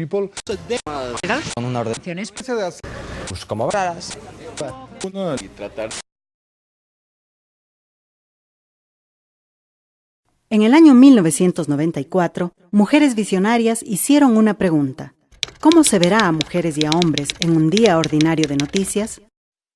people. Con una orden. Pues como raras. Y tratar. En el año 1994, mujeres visionarias hicieron una pregunta. ¿Cómo se verá a mujeres y a hombres en un día ordinario de noticias?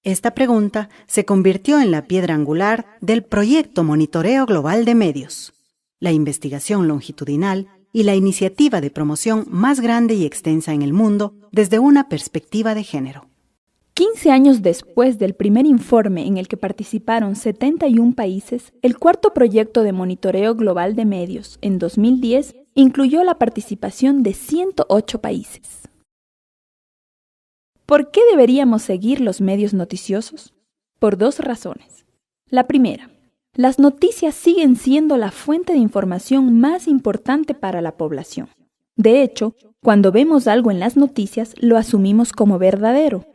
Esta pregunta se convirtió en la piedra angular del proyecto Monitoreo Global de Medios, la investigación longitudinal y la iniciativa de promoción más grande y extensa en el mundo desde una perspectiva de género. 15 años después del primer informe en el que participaron 71 países, el cuarto proyecto de monitoreo global de medios, en 2010, incluyó la participación de 108 países. ¿Por qué deberíamos seguir los medios noticiosos? Por dos razones. La primera, las noticias siguen siendo la fuente de información más importante para la población. De hecho, cuando vemos algo en las noticias, lo asumimos como verdadero.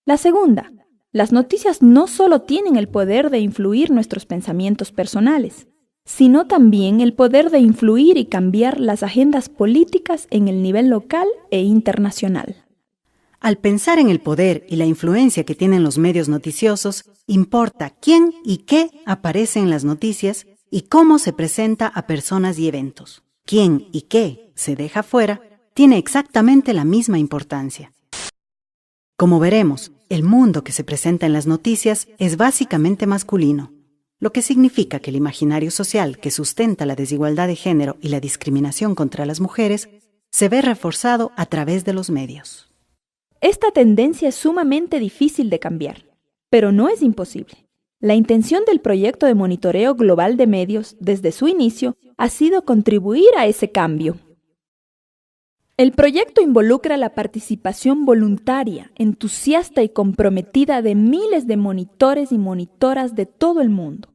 La segunda, las noticias no solo tienen el poder de influir nuestros pensamientos personales, sino también el poder de influir y cambiar las agendas políticas en el nivel local e internacional. Al pensar en el poder y la influencia que tienen los medios noticiosos, importa quién y qué aparece en las noticias y cómo se presenta a personas y eventos. Quién y qué se deja fuera tiene exactamente la misma importancia. Como veremos, el mundo que se presenta en las noticias es básicamente masculino, lo que significa que el imaginario social que sustenta la desigualdad de género y la discriminación contra las mujeres se ve reforzado a través de los medios. Esta tendencia es sumamente difícil de cambiar, pero no es imposible. La intención del proyecto de monitoreo global de medios desde su inicio ha sido contribuir a ese cambio. El proyecto involucra la participación voluntaria, entusiasta y comprometida de miles de monitores y monitoras de todo el mundo.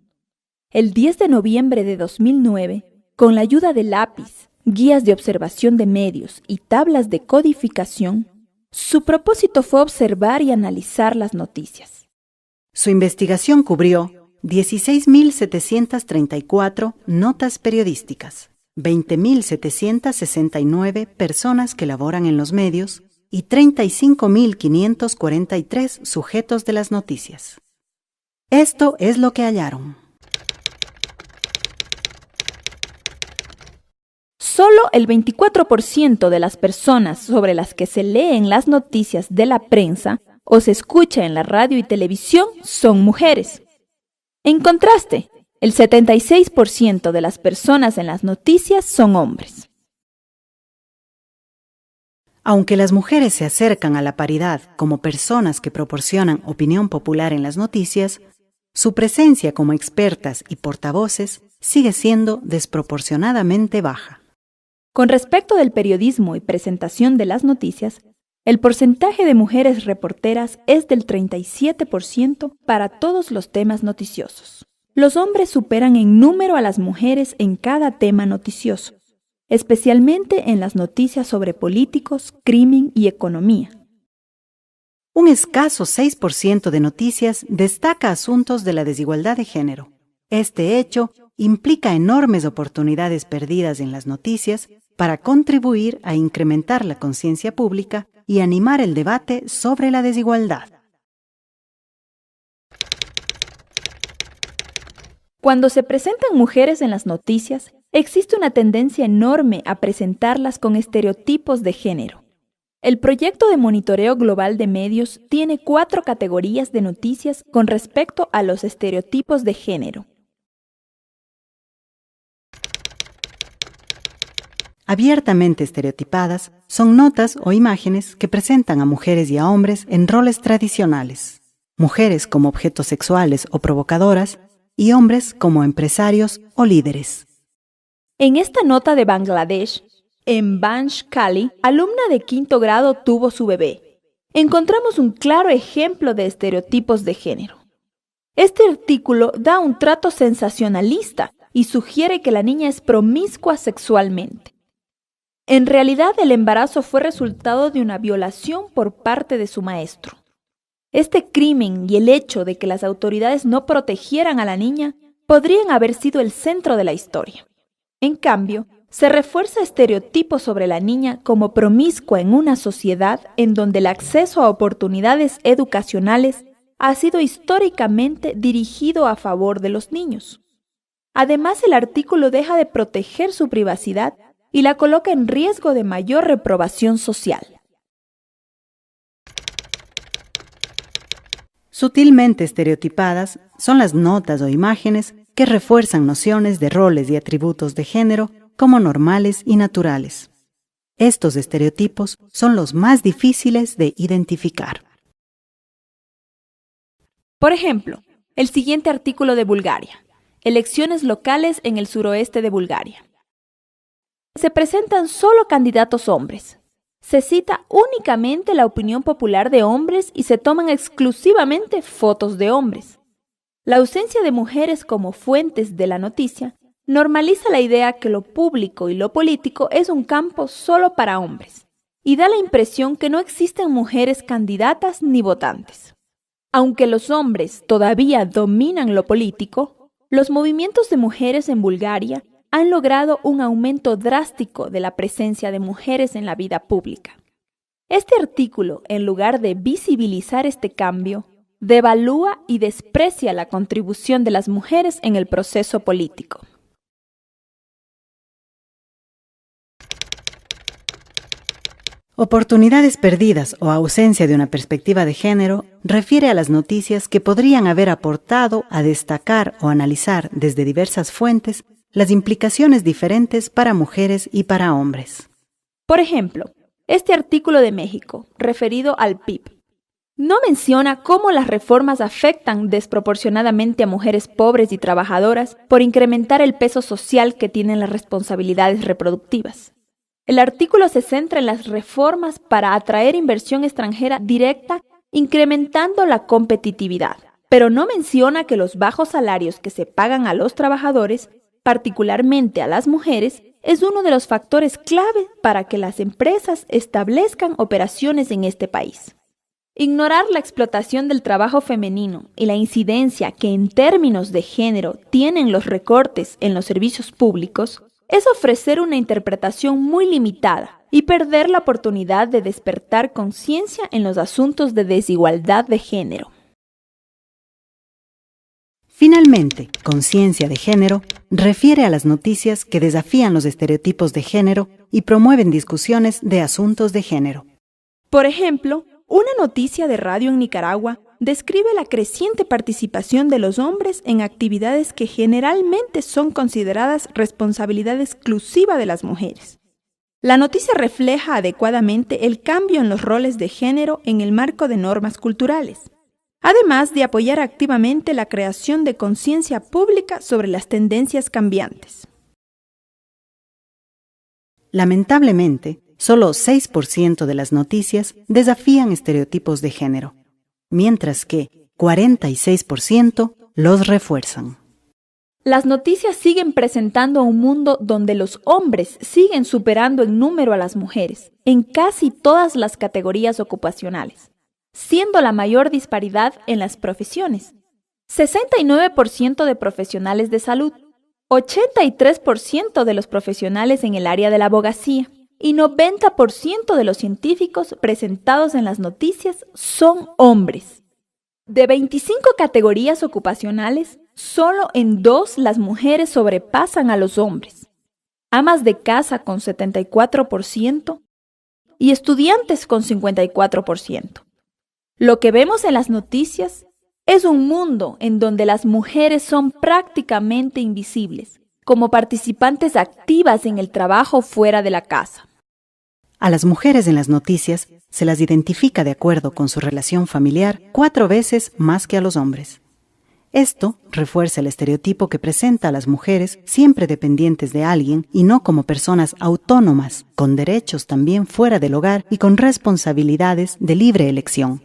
El 10 de noviembre de 2009, con la ayuda de lápiz, guías de observación de medios y tablas de codificación, su propósito fue observar y analizar las noticias. Su investigación cubrió 16.734 notas periodísticas, 20.769 personas que laboran en los medios y 35.543 sujetos de las noticias. Esto es lo que hallaron. Solo el 24% de las personas sobre las que se leen las noticias de la prensa o se escucha en la radio y televisión son mujeres. En contraste, el 76% de las personas en las noticias son hombres. Aunque las mujeres se acercan a la paridad como personas que proporcionan opinión popular en las noticias, su presencia como expertas y portavoces sigue siendo desproporcionadamente baja. Con respecto del periodismo y presentación de las noticias, el porcentaje de mujeres reporteras es del 37% para todos los temas noticiosos. Los hombres superan en número a las mujeres en cada tema noticioso, especialmente en las noticias sobre políticos, crimen y economía. Un escaso 6% de noticias destaca asuntos de la desigualdad de género. Este hecho implica enormes oportunidades perdidas en las noticias para contribuir a incrementar la conciencia pública y animar el debate sobre la desigualdad. Cuando se presentan mujeres en las noticias, existe una tendencia enorme a presentarlas con estereotipos de género. El proyecto de monitoreo global de medios tiene 4 categorías de noticias con respecto a los estereotipos de género. Abiertamente estereotipadas son notas o imágenes que presentan a mujeres y a hombres en roles tradicionales, mujeres como objetos sexuales o provocadoras y hombres como empresarios o líderes. En esta nota de Bangladesh, en Bansh Kali, alumna de 5º grado tuvo su bebé. Encontramos un claro ejemplo de estereotipos de género. Este artículo da un trato sensacionalista y sugiere que la niña es promiscua sexualmente. En realidad, el embarazo fue resultado de una violación por parte de su maestro. Este crimen y el hecho de que las autoridades no protegieran a la niña podrían haber sido el centro de la historia. En cambio, Se refuerza estereotipos sobre la niña como promiscua en una sociedad en donde el acceso a oportunidades educacionales ha sido históricamente dirigido a favor de los niños. Además, el artículo deja de proteger su privacidad y la coloca en riesgo de mayor reprobación social. Sutilmente estereotipadas son las notas o imágenes que refuerzan nociones de roles y atributos de género como normales y naturales. Estos estereotipos son los más difíciles de identificar. Por ejemplo, el siguiente artículo de Bulgaria: elecciones locales en el suroeste de Bulgaria. Se presentan solo candidatos hombres. Se cita únicamente la opinión popular de hombres y se toman exclusivamente fotos de hombres. La ausencia de mujeres como fuentes de la noticia normaliza la idea que lo público y lo político es un campo solo para hombres, y da la impresión que no existen mujeres candidatas ni votantes. Aunque los hombres todavía dominan lo político, los movimientos de mujeres en Bulgaria han logrado un aumento drástico de la presencia de mujeres en la vida pública. Este artículo, en lugar de visibilizar este cambio, devalúa y desprecia la contribución de las mujeres en el proceso político. Oportunidades perdidas o ausencia de una perspectiva de género refiere a las noticias que podrían haber aportado a destacar o analizar desde diversas fuentes las implicaciones diferentes para mujeres y para hombres. Por ejemplo, este artículo de México, referido al PIB, no menciona cómo las reformas afectan desproporcionadamente a mujeres pobres y trabajadoras por incrementar el peso social que tienen las responsabilidades reproductivas. El artículo se centra en las reformas para atraer inversión extranjera directa, incrementando la competitividad, pero no menciona que los bajos salarios que se pagan a los trabajadores, particularmente a las mujeres, es uno de los factores clave para que las empresas establezcan operaciones en este país. Ignorar la explotación del trabajo femenino y la incidencia que en términos de género tienen los recortes en los servicios públicos es ofrecer una interpretación muy limitada y perder la oportunidad de despertar conciencia en los asuntos de desigualdad de género. Finalmente, conciencia de género refiere a las noticias que desafían los estereotipos de género y promueven discusiones de asuntos de género. Por ejemplo, una noticia de radio en Nicaragua describe la creciente participación de los hombres en actividades que generalmente son consideradas responsabilidad exclusiva de las mujeres. La noticia refleja adecuadamente el cambio en los roles de género en el marco de normas culturales, además de apoyar activamente la creación de conciencia pública sobre las tendencias cambiantes. Lamentablemente, solo 6% de las noticias desafían estereotipos de género, mientras que 46% los refuerzan. Las noticias siguen presentando un mundo donde los hombres siguen superando en número a las mujeres en casi todas las categorías ocupacionales, siendo la mayor disparidad en las profesiones. 69% de profesionales de salud, 83% de los profesionales en el área de la abogacía y 90% de los científicos presentados en las noticias son hombres. De 25 categorías ocupacionales, solo en 2 las mujeres sobrepasan a los hombres. Amas de casa con 74% y estudiantes con 54%. Lo que vemos en las noticias es un mundo en donde las mujeres son prácticamente invisibles, como participantes activas en el trabajo fuera de la casa. A las mujeres en las noticias se las identifica de acuerdo con su relación familiar 4 veces más que a los hombres. Esto refuerza el estereotipo que presenta a las mujeres siempre dependientes de alguien y no como personas autónomas, con derechos también fuera del hogar y con responsabilidades de libre elección.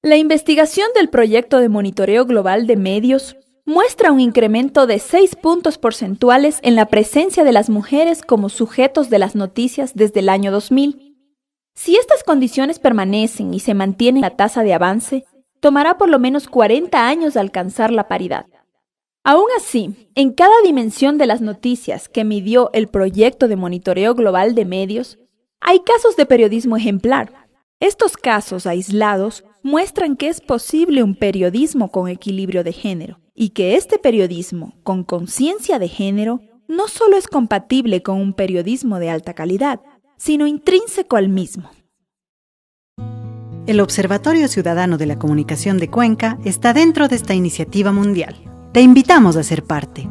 La investigación del proyecto de monitoreo global de medios muestra un incremento de 6 puntos porcentuales en la presencia de las mujeres como sujetos de las noticias desde el año 2000. Si estas condiciones permanecen y se mantiene la tasa de avance, tomará por lo menos 40 años alcanzar la paridad. Aún así, en cada dimensión de las noticias que midió el proyecto de monitoreo global de medios, hay casos de periodismo ejemplar. Estos casos aislados muestran que es posible un periodismo con equilibrio de género y que este periodismo con conciencia de género no solo es compatible con un periodismo de alta calidad, sino intrínseco al mismo. El Observatorio Ciudadano de la Comunicación de Cuenca está dentro de esta iniciativa mundial. Te invitamos a ser parte.